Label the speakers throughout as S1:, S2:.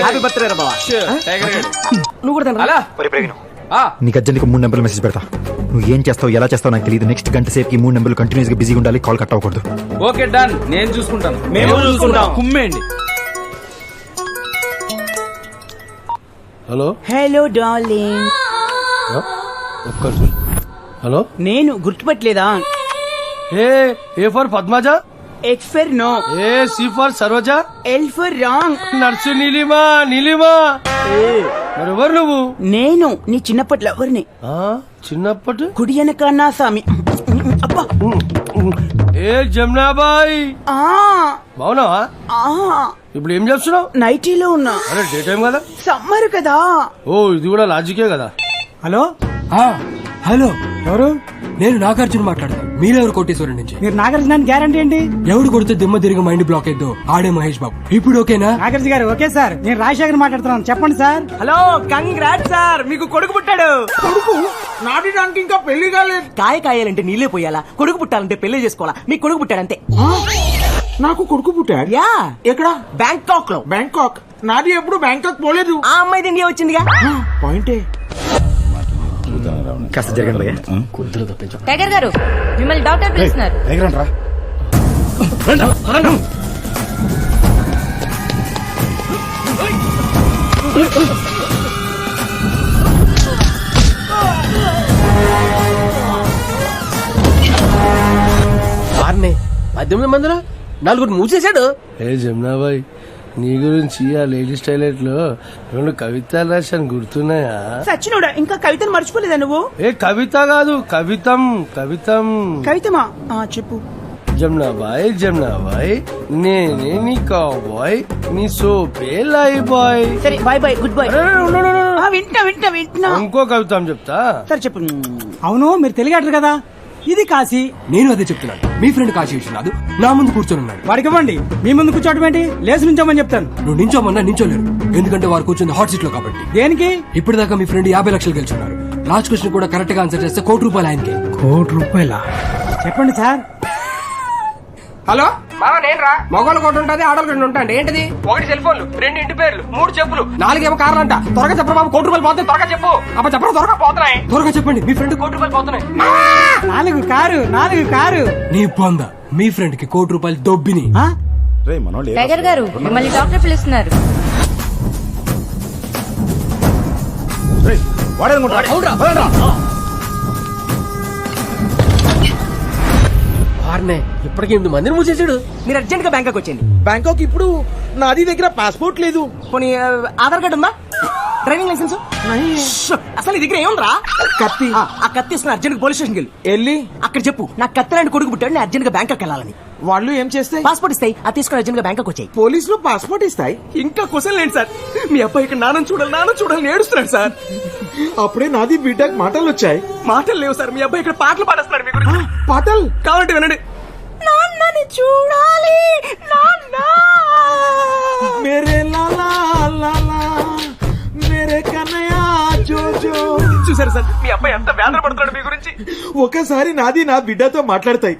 S1: Happy birthday రా బావా. నువ్వు కూడా తినరా?
S2: నీకు అర్జెంట్గా 3 నెంబర్లు మెసేజ్ పెడతా. నువ్వు ఏం చేస్తావు ఎలా చేస్తావు నాకు తెలియదు. నెక్స్ట్ గంట సేపు ఈ 3 నెంబర్లు కంటిన్యూస్ గా బిజీగా ఉండాలి. కాల్ కట్ అవ్వకూడదు.
S3: ఓకే డన్, నేను చూసుకుంటాను.
S1: మేము చూసుకుంటాం.
S3: కుమ్మేయండి.
S4: Hello
S5: hello darling.
S4: హలో,
S5: నేను గుర్తుపట్టలేదా?
S4: A for Padmaja,
S5: X for no,
S4: A C for Saroja,
S5: L for wrong.
S4: Nurse Neelima. Neelima మరెవరు నువ్వు?
S5: నేను నీ చిన్నప్పటి లవర్ని.
S4: చిన్నప్పటి
S5: కుడి వెనక నా సామి. అబ్బా.
S4: ఏ జమునాబాయ్,
S5: ఆ
S4: బావునావా?
S5: ఆ
S4: ఇప్పుడు ఏం చేస్తున్నావు?
S5: నైటీలో ఉన్నా.
S4: అరే డే టైం కదా.
S5: సమ్మర్ కదా.
S4: ఓ ఇది కూడా లాజికే కదా.
S6: హలో హలో, ఎవరు? నేను నాగార్జున మాట్లాడతాను. మీరెవరు? కోటేశ్వరం నుంచి. మీరు నాగార్జున గ్యారంటీ ఏంటి? ఎవడు కొడితే దిమ్మ తిరిగి మైండ్ బ్లాక్ అయిద్దో ఆడే మహేష్ బాబు. ఇప్పుడు ఓకేనా? నాగార్జున గారు ఓకే సార్. నేను రాజశేఖర్ మాట్లాడుతున్నాను. చెప్పండి సార్.
S1: హలో, కంగ్రాట్స్ సార్, మీకు కొడుకు పుట్టాడు. కొడుకు నాటిడానికి ఇంకా పెళ్లి కాలేదు.
S5: కాయ కాయాలంటే నీళ్ళే పోయాలా, కొడుకు పుట్టాలంటే పెళ్లి చేసుకోవాలా? మీకు కొడుకు పుట్టాడంతే.
S1: నాకు కొడుకు పుట్టాడు.
S5: యా.
S1: ఎక్కడ?
S5: బ్యాంకాక్ లో.
S1: బ్యాంకాక్? నాది ఎప్పుడు బ్యాంకాక్ పోలేదు.
S5: ఆ అమ్మాయి ఇండియా వచ్చిందిగా.
S1: పాయింటే.
S2: కాస్త జరగండి భయ్యా.
S7: టైగర్ గారు మిమ్మల్ని డాక్టర్ పిలుస్తున్నారు.
S4: వారిని 18 మందిలో 4 మూసేశాడు. ఏ జమునాబాయ్, నీ గురించి ఆ లేడీస్ టాయిలెట్ లో 2 కవితలు రాశాను, గుర్తున్నాయా?
S5: సచ్చినోడా, ఇంకా కవితను మర్చిపోలేదా నువ్వు?
S4: ఏ కవిత కాదు, కవితం. కవితం.
S5: కవితమా? చెప్పు.
S4: జమునాబాయ్ జమునాబాయ్, నేనే నీ కాబాయ్, నీ సోపే లై బాయ్.
S5: సరే బాయ్ బాయ్, గుడ్ బాయ్. వింటా వింటా వింటున్నా.
S4: ఇంకో కవితం చెప్తా.
S5: సరే చెప్పు.
S6: అవును, మీరు తెలియగలరు కదా. ఇది కాశీ. నేను అదే చెప్తున్నాను. మీ ఫ్రెండ్ కాశీ విశ్వనాథ్ నా ముందు కూర్చొని ఉన్నాడు. వాడికి ఇవ్వండి. మీ ముందు కూర్చోవడం ఏంటి? లేచి నించోమని చెప్తాను. నువ్వు నించోమన్నా నించోలేరు, ఎందుకంటే వారు కూర్చుంది హాట్ సీట్ లో కాబట్టి. దేనికి? ఇప్పటిదాకా మీ ఫ్రెండ్ 50 లక్షలు గెలుచున్నారు. లాస్ట్ క్వశ్చన్ కూడా కరెక్ట్ గా ఆన్సర్ చేస్తే ₹1,00,00,000 ఆయనకి. ₹1,00,00,000? చెప్పండి సార్.
S1: హలో
S8: మామ, నేను రా.
S1: మగవాళ్ళు ఒకటి ఉంటుంది, ఆడవాళ్ళు 2 ఉంటాయండి. ఏంటిది?
S8: 1 సెల్ ఫోన్లు, 2 ఇంటి పేర్లు, 3 చెప్పులు,
S1: 4 ఏమో కార్లు అంట. త్వరగా చెప్పరు బాబు, ₹1,00,00,000 పోతే.
S8: త్వరగా చెప్పు.
S1: అప్ప చెప్పరు, త్వరగా
S8: పోతున్నాయి.
S6: త్వరగా చెప్పండి. మీ ఫ్రెండ్
S8: ₹1,00,00,000 పోతున్నాయి.
S6: 4 కారు. నీ పొంద. మీ ఫ్రెండ్ కి ₹1,00,00,000 దొబ్బిని.
S7: టైగర్ గారు మిమ్మల్ని డాక్టర్ పిలుస్తున్నారు.
S4: ఇప్పటికి 8 మందిని మూసేశాడు.
S5: మీరు అర్జెంట్ గా బ్యాంకాక్ వచ్చేయండి.
S1: బ్యాంకాక్ ఇప్పుడు నాది దగ్గర పాస్పోర్ట్ లేదు.
S5: పోనీ ఆధార్ కార్డు ఉందా? Driving licence? అసలు నీ దగ్గర ఏముందిరా?
S1: కత్తి.
S5: ఆ కత్తి ఇస్తున్నా, అర్జెంట్ పోలీస్ స్టేషన్కి
S1: వెళ్ళి
S5: అక్కడ చెప్పు నాకు కత్తి లాంటి కొడుకు పుట్టాడు, నేను అర్జెంట్ గా బ్యాంకాక్ వెళ్ళాలని.
S1: వాళ్ళు ఏం చేస్తాయి?
S5: పాస్పోర్ట్ ఇస్తాయి, అది తీసుకుని అర్జెంట్ గా బ్యాంకాక్ వచ్చాయి.
S1: పోలీసులు పాస్పోర్ట్ ఇస్తాయి.
S5: ఇంకా క్వశ్చన్ లేండి సార్. మీ అబ్బాయి ఇక్కడ నాన్న చూడాలని ఏడుస్తున్నాడు సార్.
S1: అప్పుడే నాది బీటెక్ మాటలు వచ్చాయి.
S5: మాటలు లేవు సార్. మీ అబ్బాయి ఇక్కడ పాటలు పాడేస్తున్నాడు మీ గురించి.
S1: పాటలు
S5: కావాలంటే వినండి. నాన్నని చూడాలి నాన్న,
S1: మేరే లాలా లాలా, మేరే కన్నయ్య జోజో.
S5: చూసారు సార్ మీ అబ్బాయి ఎంత వేదన పడుతున్నాడు మీ గురించి.
S1: ఒకసారి నాది నా బిడ్డతో మాట్లాడతాయి.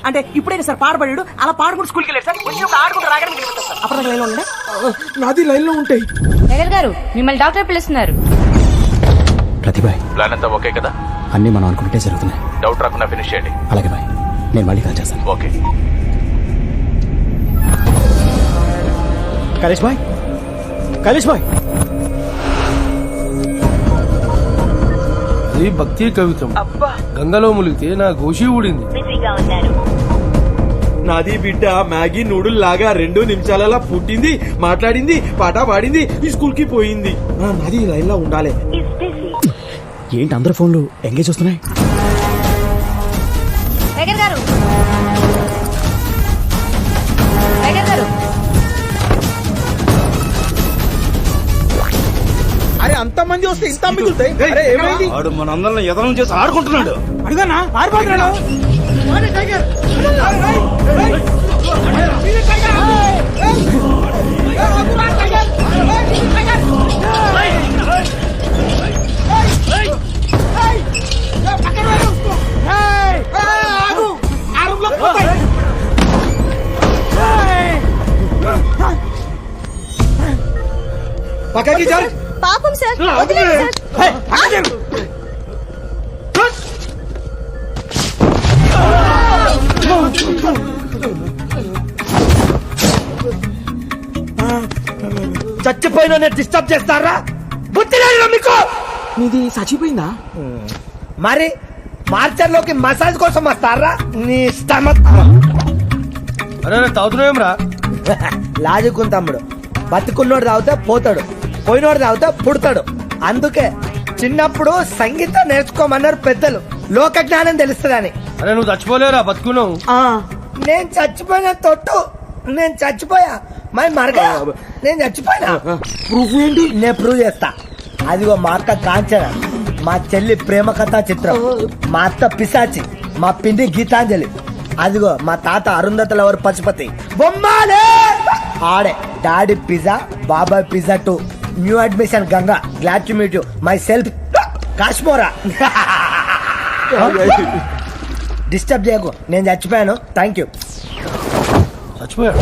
S5: అంటే ఇప్పుడే సార్ పాడబడాడు, అలా పాడుకుంటూ స్కూల్కి వెళ్ళాడు సార్. వచ్చినప్పుడు ఆడుకుంటూ రాగానే అప్పుడు లైన్ లో ఉండే.
S1: నాది లైన్ లో ఉంటాయి.
S7: టైగర్ గారు మిమ్మల్ని డాక్టర్ పిలుస్తున్నారు.
S2: ప్రతిభాయ్,
S3: ప్లాన్ అంతా ఓకే కదా?
S2: అన్ని మనం అనుకుంటే జరుగుతున్నాయి.
S3: డౌట్ రాకుండా ఫినిష్ చేయండి.
S2: అలాగే బాయ్, నేను మళ్ళీ కాల్ చేస్తాను.
S3: ఓకే.
S2: కలేష్ బాయ్,
S4: అది భక్తి కవితం. గంగలో ములిగితే నా గోషి ఊడింది.
S1: నాది బిడ్డ మ్యాగీ నూడుల్ లాగా 2 నిమిషాలలో పుట్టింది, మాట్లాడింది, పాట పాడింది, ఈ స్కూల్ కి పోయింది. నాది లైన్ లో ఉండాలి.
S2: ఏంటి అందరు ఫోన్లు ఎంగేజ్ వస్తున్నాయి?
S7: టైగర్ గారు
S1: అరే అంత మంది వస్తే ఇంత మిగులుతాయి. అరే ఏమైంది?
S2: వాడు మనందరం ఎదనం చేసి ఆడుకుంటున్నాడు.
S6: అడుగునా పారిపోతున్నాడు.
S1: పక్కకి జరు.
S7: పాపం సార్
S1: హే, పక్కకి జరు.
S4: చచ్చిపోయిన డిస్టర్బ్ చేస్తారా? బుద్ధి లేదు మీకు?
S5: నీది చచ్చిపోయిందా?
S4: మరి మార్చర్లోకి మసాజ్ కోసం వస్తారా? నీ స్టమక్
S6: అరే తాగుతున్నాం రా.
S4: లాజుకుని తమ్ముడు, బతుకున్నోడు తాగితే పోతాడు, పోయినోడు తాగితే పుడతాడు. అందుకే చిన్నప్పుడు సంగీతం నేర్చుకోమన్నారు పెద్దలు, లోక జ్ఞానం తెలుస్తుందని.
S6: అరే నువ్వు చచ్చిపోలేరా, బతుకున్నావు.
S4: నేను చచ్చిపోయిన తొట్టు, నేను చచ్చిపోయా మై మరగా, నేను చచ్చిపోయినా.
S5: ప్రూఫ్ ఏంటి?
S4: నేను ప్రూవ్ చేస్తా. అదిగో మా అక్క కాంచన, మా చెల్లి ప్రేమ కథా చిత్రం, మా అత్త పిశాచి, మా పిండి గీతాంజలి, అదిగో మా తాత అరుంధతల ఎవరు పశుపతి బొమ్మాలే. ఆడే డాడీ పిజ్జా, బాబాయ్ pizza 2, new admission Ganga, glad to meet you, my self Kashmora. Disturb చేయకు, నేను చచ్చిపోయాను. Thank you.
S6: చచ్చిపోయాడు.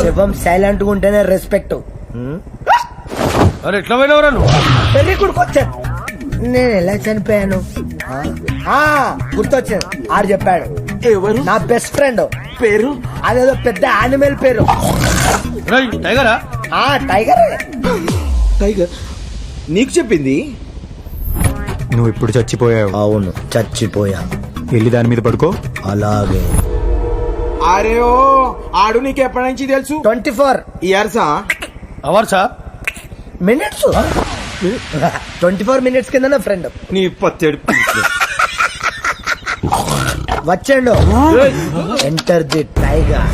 S4: శివం సైలెంట్ గా ఉంటేనే రెస్పెక్ట్.
S6: అరే ఎట్లా పోయినవరా నువ్వు?
S4: పెళ్లి కొడుకు వచ్చాను. నేను ఎలా చనిపోయాను? గుర్తొచ్చింది, ఆడు చెప్పాడు.
S5: ఎవరు?
S4: నా బెస్ట్ ఫ్రెండ్
S5: పేరు?
S4: అదేదో పెద్ద యానిమల్ పేరు.
S6: రేయ్, టైగరా?
S4: టైగర్.
S1: టైగర్ నీకు చెప్పింది?
S2: నువ్వు ఇప్పుడు చచ్చిపోయావు.
S4: అవును, చచ్చిపోయా.
S2: వెళ్ళి దాని మీద పడుకో.
S4: అలాగే.
S1: అరే ఓ ఆడు నీకు ఎప్పటి నుంచి తెలుసు?
S4: 24
S1: ఇయర్సా?
S6: అవర్సా?
S4: మినిట్స్. 24 మినిట్స్ కింద నా ఫ్రెండ్
S1: నీ పత్తేడు
S4: వచ్చాడు. Enter the tiger.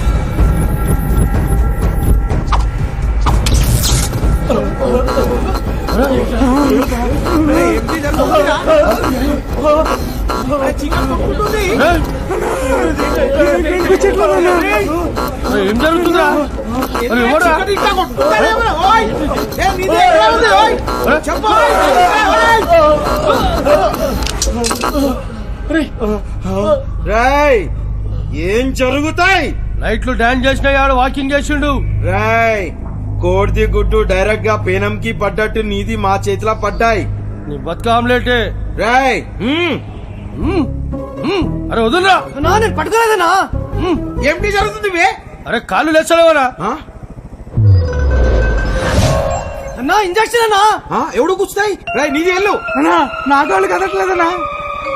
S6: ఏం జరుగుతుందా? అరే ఎవరా?
S1: రాయ్ ఏం జరుగుతాయి?
S6: నైట్లు డాన్స్ చేసిన ఆడు వాకింగ్ చేసిండు.
S1: రాయ్ కోడిది గుడ్డు డైరెక్ట్ గా పేనంకి పడ్డట్టు నీది మా చేతిలో పడ్డాయి.
S6: నీ బతుక ఆమ్లెటే.
S1: రాయ్
S6: అరే వదులురా.
S5: నేను పట్టుకోలేదన్నా.
S1: ఏమిటి జరుగుతుంది వే?
S6: అరే కాళ్ళు లేచలేవరా?
S1: ఆ?
S5: అన్నా ఇంజక్షన్ అన్నా.
S1: ఆ, ఎవడు కూర్చుతాయి? రాయ్ నీది వెళ్ళు.
S5: అన్నా నా కాళ్ళు కదట్లేదన్నా.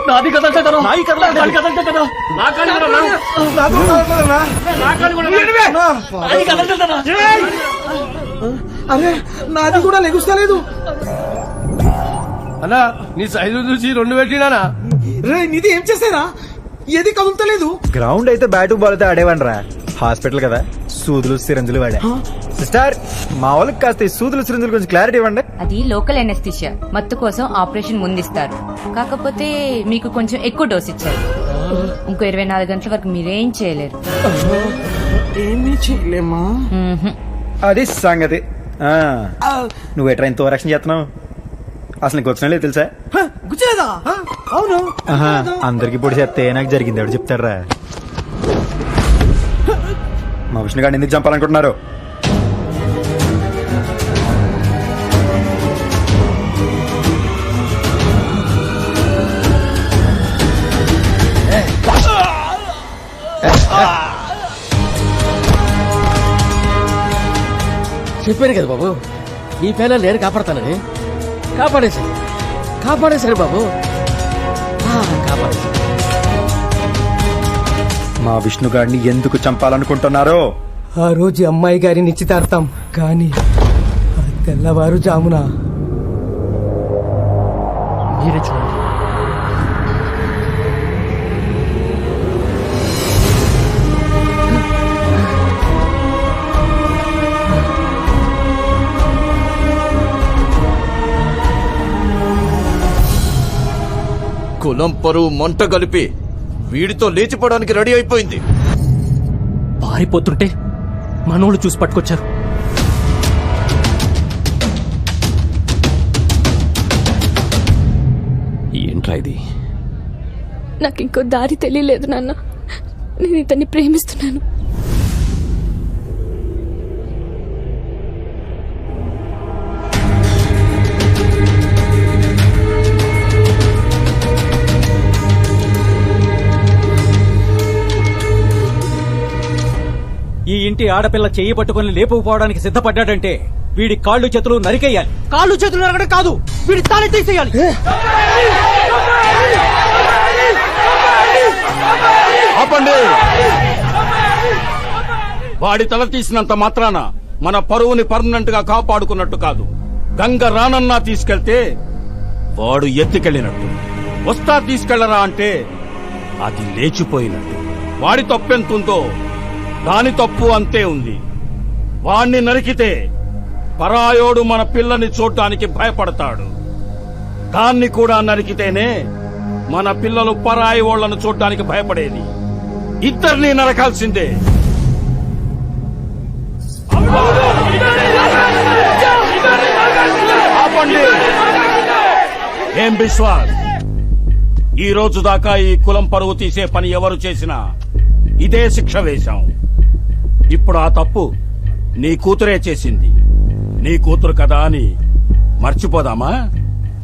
S5: నాది కదలట్లేదన్నా. నాయి కదలట్లేదు కదా. నా కాళ్ళు కూడా అన్నా.
S1: నాతో మాట్లాడనా?
S5: నా కాళ్ళు కూడా
S1: అన్నా.
S5: నాది కదలట్లేదన్నా.
S1: అరే నాది కూడా లెగుస్తలేదు.
S6: అన్నా నీ సైజు చూసి 2 పెట్టినానా?
S1: రే నీది ఏం చేసేరా? ఏది కదులుతలేదు.
S2: గ్రౌండ్ అయితే బ్యాటు బాల్ అయితే ఆడేవాడి రా. హాస్పిటల్ కదా, సూదులు సిరంజులు వాడా. సిస్టర్, మా వాళ్ళకి కాస్త ఈ సూదులు సిరంజులు కొంచెం క్లారిటీ ఇవ్వండి.
S7: అది లోకల్ ఎనెస్థిషియా, మత్తు కోసం ఆపరేషన్ ముందిస్తారు. కాకపోతే మీకు కొంచెం ఎక్కువ డోస్ ఇచ్చారు. ఇంకో 24 గంటల వరకు మీరేం చేయలేరు.
S5: ఏమీ చేయలేమా?
S7: మ్మ్హ్మ్.
S2: అది సంగతి. నువ్వు ఎట్రా ఇంత రక్షణ చేస్తున్నావు? అసలు నీకు వచ్చినా లేదు తెలుసా?
S5: గుచ్చలేదా? అవును.
S2: అందరికి పొడి చేస్తే నాకు జరిగింది ఎవడు చెప్తారా? మా విష్ణు గారిని ఎందుకు చంపాలనుకుంటున్నారు?
S4: చెప్పాను కదా బాబు, నీ పైన నేను కాపాడతానని. కాపాడేశారు బాబు, కాపాడేశారు.
S2: మా విష్ణు గారిని ఎందుకు చంపాలనుకుంటున్నారో?
S6: ఆ రోజు అమ్మాయి గారి నిశ్చితార్థం, కానీ ఆ తెల్లవారుజామున
S4: మీరే చూడండి.
S3: కులం పరువు మంట కలిపి వీడితో లేచిపోవడానికి రెడీ అయిపోయింది.
S9: పారిపోతుంటే మనోళ్ళు చూసి పట్టుకొచ్చారు. ఏంట్రా ఇది?
S10: నాకు ఇంకో దారి తెలియలేదు నాన్న. నేను ఇతన్ని ప్రేమిస్తున్నాను.
S9: ఇంటి ఆడపిల్ల చెయ్యి పట్టుకుని లేపుకుపోవడానికి సిద్ధపడ్డాడంటే వీడి కాళ్ళు చేతులు నరికేయాలి. కాళ్ళు చేతులు నరకడం కాదు, వీడి తాళి తీసేయాలి.
S3: ఆపండి. వాడి తల తీసినంత మాత్రాన మన పరువుని పర్మనెంట్ గా కాపాడుకున్నట్టు కాదు. గంగ రానన్నా తీసుకెళ్తే వాడు ఎత్తుకెళ్ళినట్టు. వస్తా తీసుకెళ్లరా అంటే అది లేచిపోయినట్టు. వాడి తప్పెంతుందో దాని తప్పు అంతే ఉంది. వాణ్ణి నరికితే పరాయోడు మన పిల్లని చూడ్డానికి భయపడతాడు. దాన్ని కూడా నరికితేనే మన పిల్లలు పరాయి ఓళ్లను చూడ్డానికి భయపడేది. ఇద్దరిని నరకాల్సిందే. ఆపండి. ఏం విశ్వాస్, ఈ రోజు దాకా ఈ కులం పరువు తీసే పని ఎవరు చేసినా ఇదే శిక్ష వేశాం. ఇప్పుడు ఆ తప్పు నీ కూతురే చేసింది. నీ కూతురు కదా అని మర్చిపోదామా?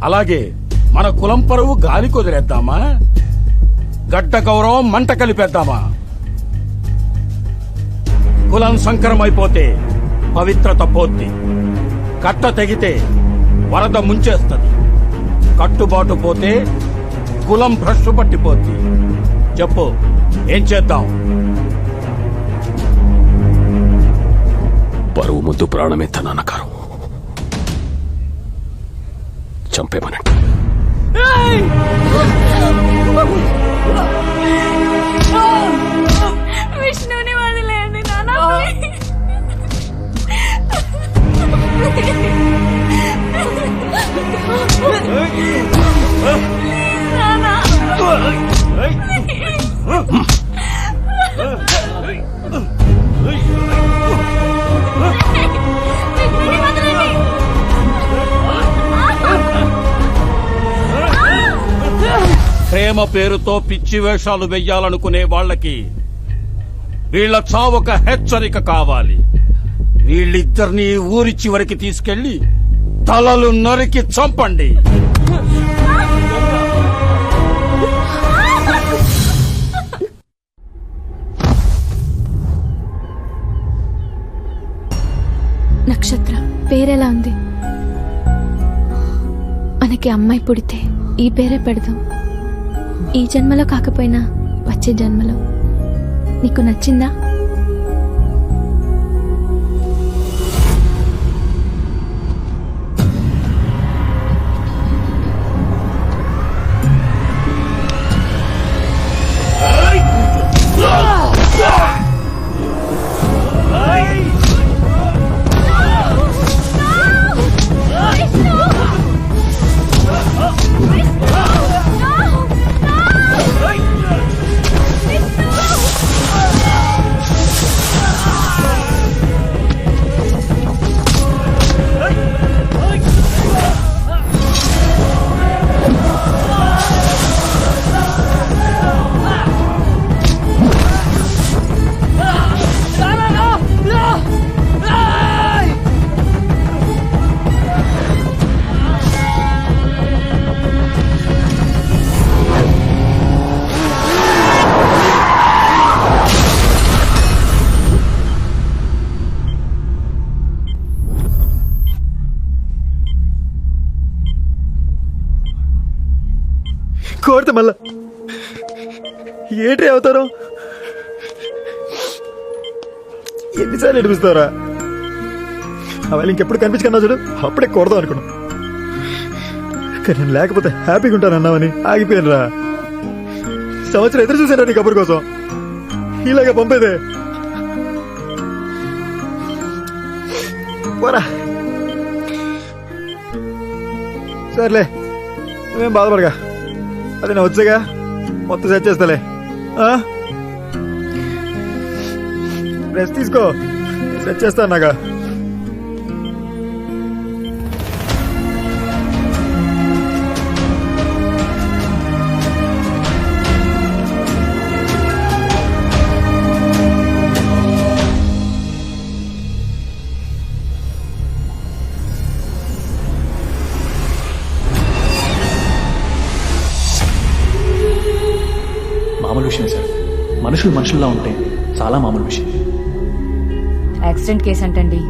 S3: అలాగే మన కులం పరువు గాలి కుదిరేద్దామా? గడ్డ గౌరవం మంట కలిపేద్దామా? కులం సంకరమైపోతే పవిత్రత పోద్ది. కట్ట తెగితే వరద ముంచేస్తది. కట్టుబాటు పోతే కులం భ్రష్టు పట్టిపోద్ది. చెప్పు, ఏం చేద్దాం?
S9: పరువు ముద్దు ప్రాణమే తన అన్నకారం. చంపేమనండి.
S10: విష్ణుని వదిలేయండి నాన్న.
S3: ప్రేమ పేరుతో పిచ్చి వేషాలు వెయ్యాలనుకునే వాళ్ళకి వీళ్ల చావొక హెచ్చరిక కావాలి. వీళ్ళిద్దరినీ ఊరి చివరికి తీసుకెళ్లి తలలు నరికి చంపండి.
S10: నక్షత్ర పేరెలా ఉంది? మనకి అమ్మాయి పుడితే ఈ పేరే పెడదాం. ఈ జన్మలో కాకపోయినా వచ్చే జన్మలో. నీకు నచ్చిందా?
S2: కోరితే మళ్ళా ఏంటి అవుతారు? ఎన్నిసార్లు ఎడిపిస్తారా? అవి ఇంకెప్పుడు కనిపించుకున్నా చూడు, అప్పుడే కొడదాం అనుకున్నా. కానీ నేను లేకపోతే హ్యాపీగా ఉంటానన్నావని ఆగిపోయాను రా. సంవత్సరం ఎదురు చూసాను నీ కబుర్ కోసం. ఇలాగా పంపేదే పోరా. సర్లే, నువ్వేం బాధపడగా. అదే నేను వచ్చాగా మొత్తం సెట్ చేస్తాలే. రెస్ట్ తీసుకో, సెట్ చేస్తాను నాగా.
S9: మామూలు విషయం సార్. మనుషులు మనుషుల్లా ఉంటే చాలా మామూలు విషయం.
S7: యాక్సిడెంట్ కేసు అంటండి.